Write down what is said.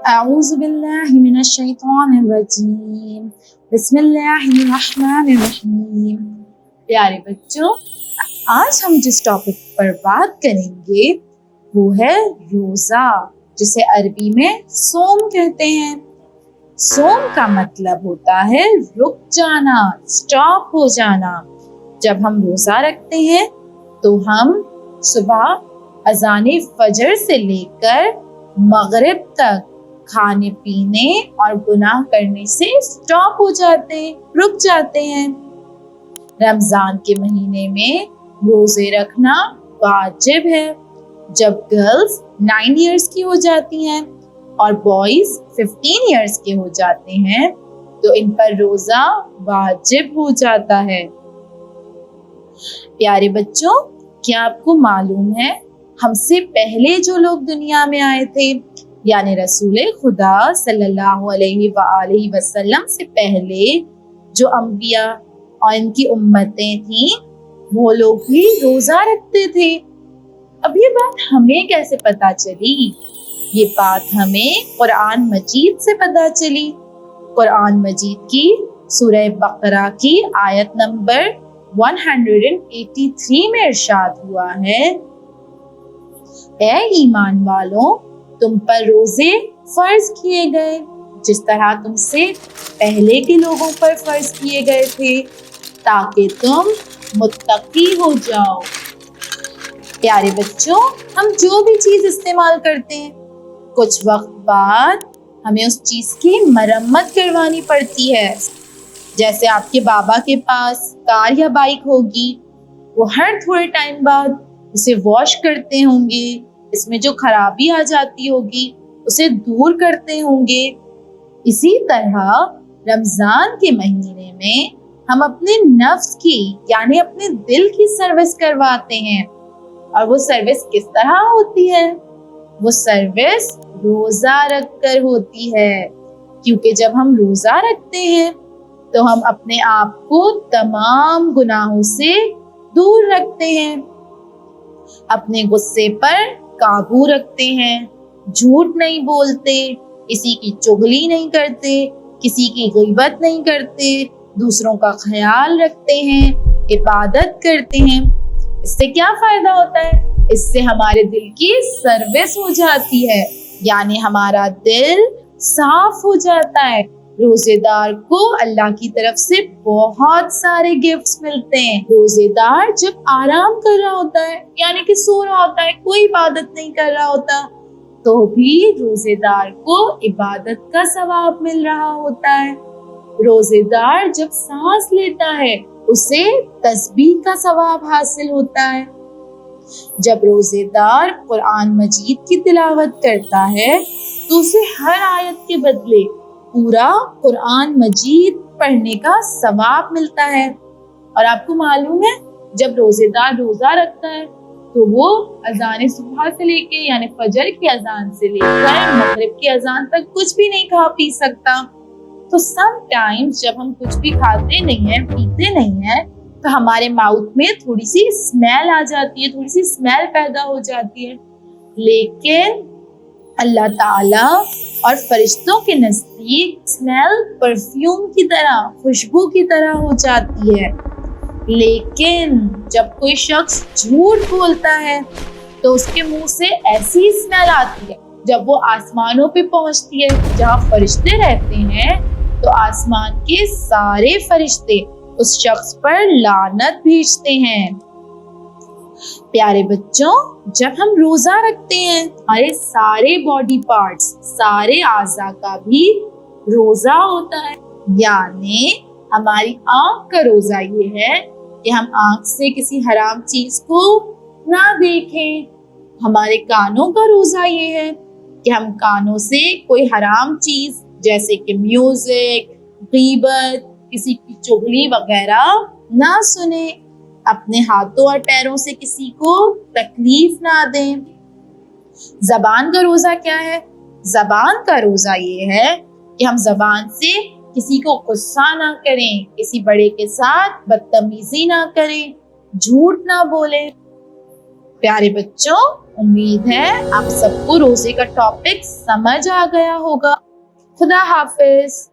اعوذ باللہ من الشیطان الرجیم بسم اللہ الرحمن الرحیم۔ پیارے بچوں، آج ہم جس ٹاپک پر بات کریں گے وہ ہے روزہ، جسے عربی میں صوم کہتے ہیں۔ صوم کا مطلب ہوتا ہے رک جانا، سٹاپ ہو جانا۔ جب ہم روزہ رکھتے ہیں تو ہم صبح اذان فجر سے لے کر مغرب تک کھانے پینے اور گناہ کرنے سے سٹاپ ہو جاتے ہیں، رک جاتے ہیں۔ رمضان کے مہینے میں روزے رکھنا واجب ہے۔ جب گرلز 9 ایئرس کی ہو جاتی ہیں اور بوائز 15 ایئرس کے ہو جاتے ہیں تو ان پر روزہ واجب ہو جاتا ہے۔ پیارے بچوں، کیا آپ کو معلوم ہے ہم سے پہلے جو لوگ دنیا میں آئے تھے، یعنی رسول خدا صلی اللہ علیہ وآلہ وسلم سے پہلے جو انبیاء اور ان کی امتیں تھیں، وہ لوگ بھی روزہ رکھتے تھے۔ اب یہ بات ہمیں کیسے پتا چلی؟ یہ بات ہمیں قرآن مجید سے پتا چلی۔ قرآن مجید کی سورہ بقرہ کی آیت نمبر 183 میں ارشاد ہوا ہے، اے ایمان والوں، تم پر روزے فرض کیے گئے جس طرح تم سے پہلے کے لوگوں پر فرض کیے گئے تھے تاکہ تم متقی ہو جاؤ۔ پیارے بچوں، ہم جو بھی چیز استعمال کرتے ہیں کچھ وقت بعد ہمیں اس چیز کی مرمت کروانی پڑتی ہے۔ جیسے آپ کے بابا کے پاس کار یا بائک ہوگی، وہ ہر تھوڑے ٹائم بعد اسے واش کرتے ہوں گے، اس میں جو خرابی آ جاتی ہوگی اسے دور کرتے ہوں گے۔ اسی طرح رمضان کے مہینے میں ہم اپنے نفس کی یعنی اپنے دل کی سروس کرواتے ہیں، اور وہ سروس کس طرح ہوتی ہے؟ وہ سروس روزہ رکھ کر ہوتی ہے، کیونکہ جب ہم روزہ رکھتے ہیں تو ہم اپنے آپ کو تمام گناہوں سے دور رکھتے ہیں، اپنے غصے پر قابو رکھتے ہیں، جھوٹ نہیں بولتے، کسی کی چغلی نہیں کرتے، کسی کی غیبت نہیں کرتے، دوسروں کا خیال رکھتے ہیں، عبادت کرتے ہیں۔ اس سے کیا فائدہ ہوتا ہے؟ اس سے ہمارے دل کی سروس ہو جاتی ہے، یعنی ہمارا دل صاف ہو جاتا ہے۔ روزے دار کو اللہ کی طرف سے بہت سارے گفٹس ملتے ہیں۔ روزے دار جب آرام کر رہا ہوتا ہے، یعنی کہ سو رہا ہوتا ہے، کوئی عبادت نہیں کر رہا ہوتا، تو بھی روزے دار کو عبادت کا ثواب مل رہا ہوتا ہے۔ روزے دار جب سانس لیتا ہے اسے تسبیح کا ثواب حاصل ہوتا ہے۔ جب روزے دار قرآن مجید کی تلاوت کرتا ہے تو اسے ہر آیت کے بدلے پورا قرآن مجید پڑھنے کا ثواب ملتا ہے۔ اور آپ کو معلوم ہے جب روزے دار روزہ رکھتا ہے تو وہ اذان صبح سے لے کے یعنی فجر کی اذان سے لے کر مغرب کی اذان تک کچھ بھی نہیں کھا پی سکتا۔ تو سم ٹائمز جب ہم کچھ بھی کھاتے نہیں ہیں، پیتے نہیں ہیں، تو ہمارے ماؤتھ میں تھوڑی سی اسمیل آ جاتی ہے، تھوڑی سی اسمیل پیدا ہو جاتی ہے، لیکن اللہ تعالیٰ اور فرشتوں کے نزدیک اسمیل پرفیوم کی طرح، خوشبو کی طرح ہو جاتی ہے۔ لیکن جب کوئی شخص جھوٹ بولتا ہے تو اس کے منہ سے ایسی اسمیل آتی ہے، جب وہ آسمانوں پہ پہنچتی ہے جہاں فرشتے رہتے ہیں تو آسمان کے سارے فرشتے اس شخص پر لعنت بھیجتے ہیں۔ پیارے بچوں، جب ہم روزہ رکھتے ہیں ہمارے سارے باڈی پارٹس، سارے اعضاء کا بھی روزہ ہوتا ہے، یعنی ہماری آنکھ کا روزہ یہ ہے کہ ہم آنکھ سے کسی حرام چیز کو نہ دیکھیں۔ ہمارے کانوں کا روزہ یہ ہے کہ ہم کانوں سے کوئی حرام چیز جیسے کہ میوزک، غیبت، کسی کی چغلی وغیرہ نہ سنیں، اپنے ہاتھوں اور پیروں سے کسی کو تکلیف نہ دیں۔ زبان کا روزہ کیا ہے؟ زبان کا روزہ یہ ہے کہ ہم زبان سے کسی کو غصہ نہ کریں، کسی بڑے کے ساتھ بدتمیزی نہ کریں، جھوٹ نہ بولیں۔ پیارے بچوں، امید ہے آپ سب کو روزے کا ٹاپک سمجھ آ گیا ہوگا۔ خدا حافظ۔